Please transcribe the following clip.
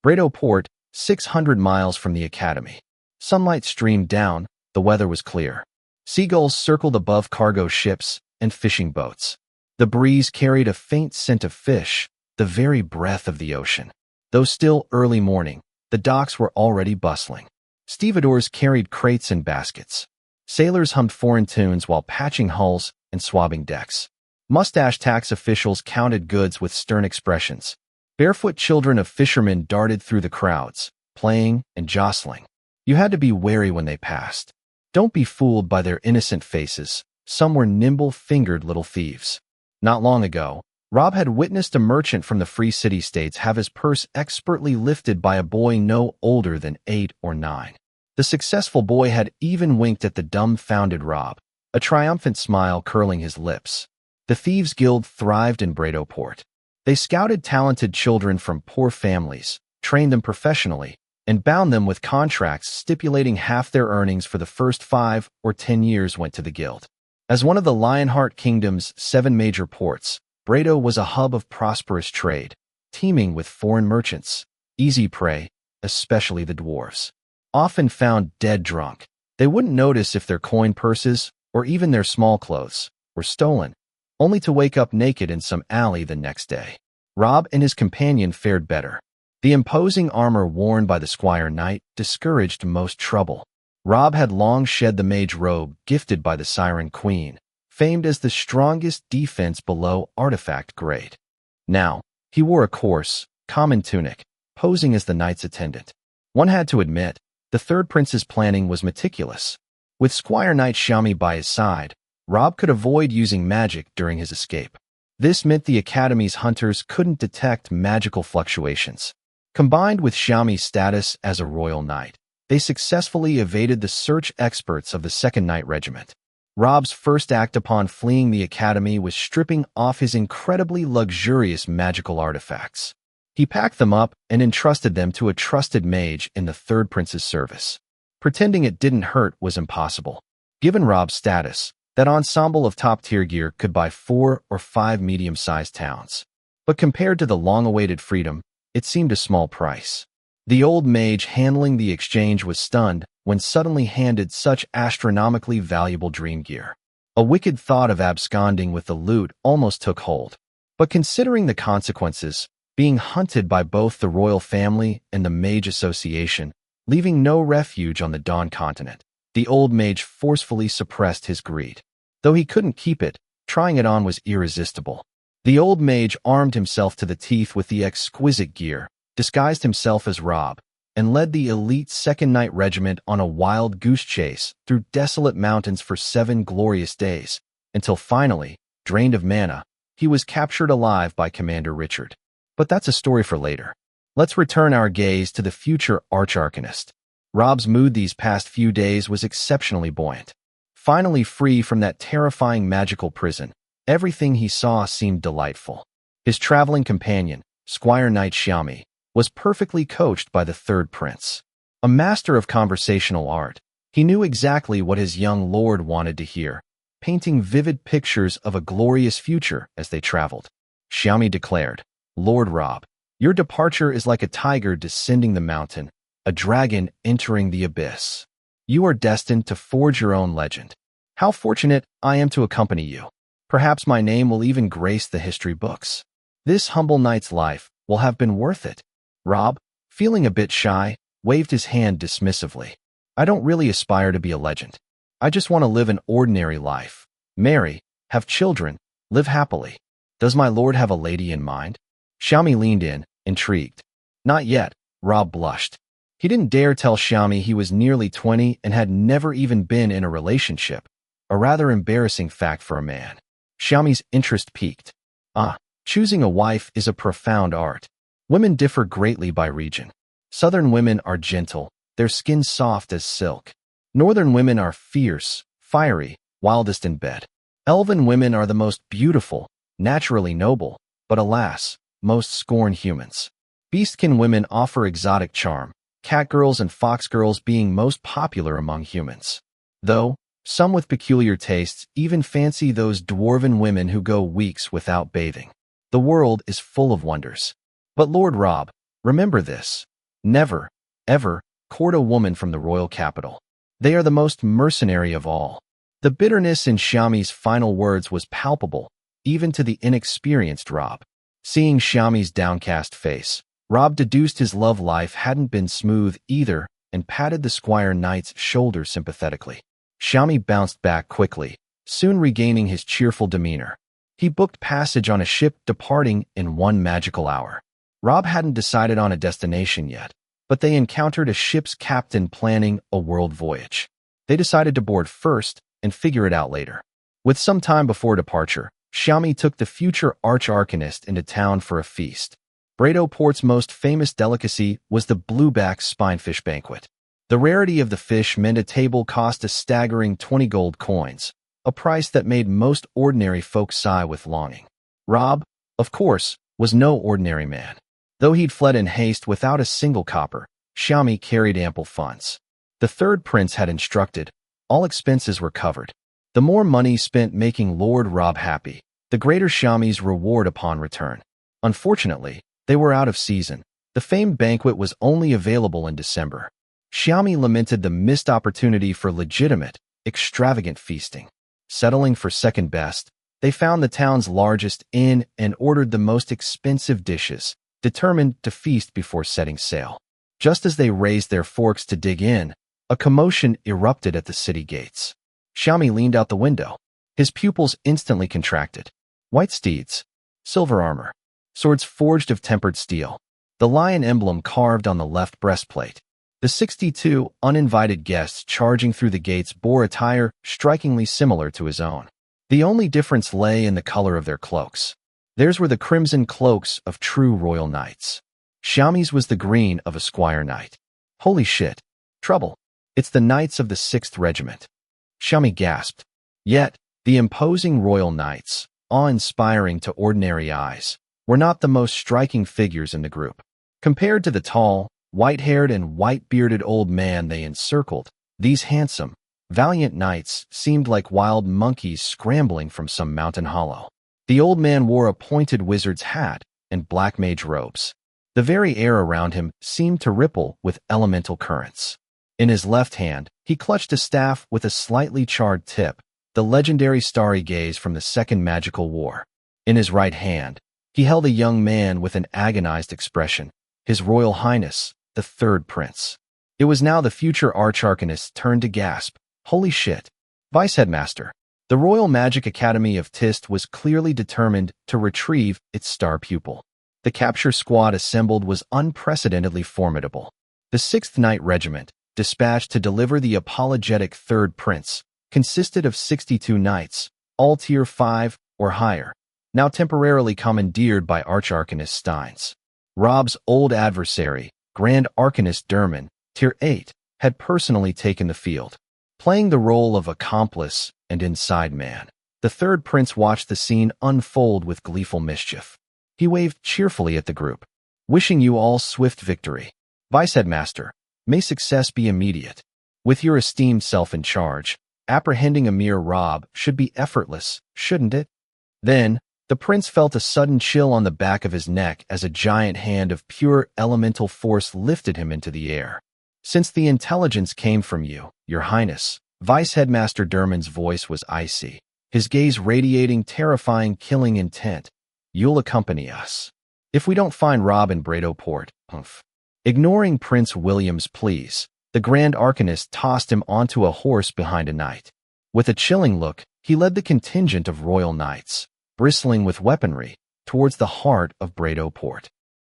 Brado Port, 600 miles from the academy. Sunlight streamed down, the weather was clear. Seagulls circled above cargo ships and fishing boats. The breeze carried a faint scent of fish, the very breath of the ocean. Though still early morning, the docks were already bustling. Stevedores carried crates and baskets. Sailors hummed foreign tunes while patching hulls and swabbing decks. Mustache tax officials counted goods with stern expressions. Barefoot children of fishermen darted through the crowds, playing and jostling. You had to be wary when they passed. Don't be fooled by their innocent faces. Some were nimble-fingered little thieves. Not long ago, Rob had witnessed a merchant from the Free City States have his purse expertly lifted by a boy no older than 8 or 9. The successful boy had even winked at the dumbfounded Rob, a triumphant smile curling his lips. The Thieves' Guild thrived in Brado Port. They scouted talented children from poor families, trained them professionally, and bound them with contracts stipulating half their earnings for the first 5 or 10 years went to the guild. As one of the Lionheart Kingdom's 7 major ports, Brado was a hub of prosperous trade, teeming with foreign merchants, easy prey, especially the dwarves. Often found dead drunk, they wouldn't notice if their coin purses, or even their small clothes, were stolen, only to wake up naked in some alley the next day. Rob and his companion fared better. The imposing armor worn by the Squire Knight discouraged most trouble. Rob had long shed the mage robe gifted by the Siren Queen, famed as the strongest defense below artifact grade. Now, he wore a coarse, common tunic, posing as the knight's attendant. One had to admit, the third prince's planning was meticulous. With Squire Knight Xiaomi by his side, Rob could avoid using magic during his escape. This meant the Academy's hunters couldn't detect magical fluctuations. Combined with Xiaomi's status as a royal knight, they successfully evaded the search experts of the 2nd Knight Regiment. Rob's first act upon fleeing the Academy was stripping off his incredibly luxurious magical artifacts. He packed them up and entrusted them to a trusted mage in the third prince's service. Pretending it didn't hurt was impossible. Given Rob's status, that ensemble of top-tier gear could buy 4 or 5 medium-sized towns. But compared to the long-awaited freedom, it seemed a small price. The old mage handling the exchange was stunned when suddenly handed such astronomically valuable dream gear. A wicked thought of absconding with the loot almost took hold. But considering the consequences, being hunted by both the royal family and the Mage Association, leaving no refuge on the Dawn continent, the old mage forcefully suppressed his greed. Though he couldn't keep it, trying it on was irresistible. The old mage armed himself to the teeth with the exquisite gear, disguised himself as Rob, and led the elite 2nd Knight Regiment on a wild goose chase through desolate mountains for 7 glorious days, until finally, drained of mana, he was captured alive by Commander Richard. But that's a story for later. Let's return our gaze to the future Arch-Arcanist. Rob's mood these past few days was exceptionally buoyant. Finally free from that terrifying magical prison, everything he saw seemed delightful. His traveling companion, Squire Knight Xiaomi, was perfectly coached by the third prince. A master of conversational art, he knew exactly what his young lord wanted to hear, painting vivid pictures of a glorious future as they traveled. Xiaomi declared, "Lord Rob, your departure is like a tiger descending the mountain, a dragon entering the abyss. You are destined to forge your own legend. How fortunate I am to accompany you. Perhaps my name will even grace the history books. This humble knight's life will have been worth it." Rob, feeling a bit shy, waved his hand dismissively. "I don't really aspire to be a legend. I just want to live an ordinary life, marry, have children, live happily. Does my lord have a lady in mind?" Xiaomi leaned in, intrigued. "Not yet," Rob blushed. He didn't dare tell Xiaomi he was nearly 20 and had never even been in a relationship, a rather embarrassing fact for a man. Xiaomi's interest piqued. Choosing a wife is a profound art. Women differ greatly by region. Southern women are gentle, their skin soft as silk. Northern women are fierce, fiery, wildest in bed. Elven women are the most beautiful, naturally noble, but alas, most scorn humans. Beastkin women offer exotic charm, catgirls and foxgirls being most popular among humans. Though, some with peculiar tastes even fancy those dwarven women who go weeks without bathing. The world is full of wonders. But Lord Rob, remember this. Never, ever, court a woman from the royal capital. They are the most mercenary of all. The bitterness in Xiaomi's final words was palpable, even to the inexperienced Rob. Seeing Xiaomi's downcast face, Rob deduced his love life hadn't been smooth either and patted the Squire Knight's shoulder sympathetically. Xiaomi bounced back quickly, soon regaining his cheerful demeanor. He booked passage on a ship departing in 1 magical hour. Rob hadn't decided on a destination yet, but they encountered a ship's captain planning a world voyage. They decided to board first and figure it out later. With some time before departure, Xiaomi took the future arch-arcanist into town for a feast. Brado Port's most famous delicacy was the blueback spinefish banquet. The rarity of the fish meant a table cost a staggering 20 gold coins, a price that made most ordinary folk sigh with longing. Rob, of course, was no ordinary man. Though he'd fled in haste without a single copper, Xiaomi carried ample funds. The third prince had instructed, all expenses were covered. The more money spent making Lord Rob happy, the greater Xiaomi's reward upon return. Unfortunately, they were out of season. The famed banquet was only available in December. Xiaomi lamented the missed opportunity for legitimate, extravagant feasting. Settling for second best, they found the town's largest inn and ordered the most expensive dishes, determined to feast before setting sail. Just as they raised their forks to dig in, a commotion erupted at the city gates. Xiaomi leaned out the window. His pupils instantly contracted. White steeds, silver armor, swords forged of tempered steel, the lion emblem carved on the left breastplate. The 62 uninvited guests charging through the gates bore attire strikingly similar to his own. The only difference lay in the color of their cloaks. Theirs were the crimson cloaks of true royal knights. Xiaomi's was the green of a squire knight. Holy shit. Trouble. It's the knights of the 6th Regiment. Xiaomi gasped. Yet, the imposing royal knights, awe-inspiring to ordinary eyes, were not the most striking figures in the group. Compared to the tall, white-haired and white-bearded old man they encircled, these handsome, valiant knights seemed like wild monkeys scrambling from some mountain hollow. The old man wore a pointed wizard's hat and black mage robes. The very air around him seemed to ripple with elemental currents. In his left hand, he clutched a staff with a slightly charred tip, the legendary starry gaze from the Second Magical War. In his right hand, he held a young man with an agonized expression, His Royal Highness, the third prince. It was now the future arch-arcanist's turn to gasp. Holy shit. Vice Headmaster. The Royal Magic Academy of Tist was clearly determined to retrieve its star pupil. The capture squad assembled was unprecedentedly formidable. The 6th Knight Regiment, dispatched to deliver the apologetic third prince, consisted of 62 knights, all tier 5 or higher, now temporarily commandeered by Arch-Arcanist Steins. Rob's old adversary, Grand Arcanist Derman, tier 8, had personally taken the field. Playing the role of accomplice and inside man, the third prince watched the scene unfold with gleeful mischief. He waved cheerfully at the group, wishing you all swift victory. Vice Headmaster, may success be immediate. With your esteemed self in charge, apprehending a mere Rob should be effortless, shouldn't it? Then, the prince felt a sudden chill on the back of his neck as a giant hand of pure elemental force lifted him into the air. Since the intelligence came from you, Your Highness, Vice Headmaster Derman's voice was icy, his gaze radiating terrifying killing intent. You'll accompany us. If we don't find Rob in Brado Port, humph. Ignoring Prince William's pleas, the Grand Arcanist tossed him onto a horse behind a knight. With a chilling look, he led the contingent of royal knights, bristling with weaponry, towards the heart of Brado Port.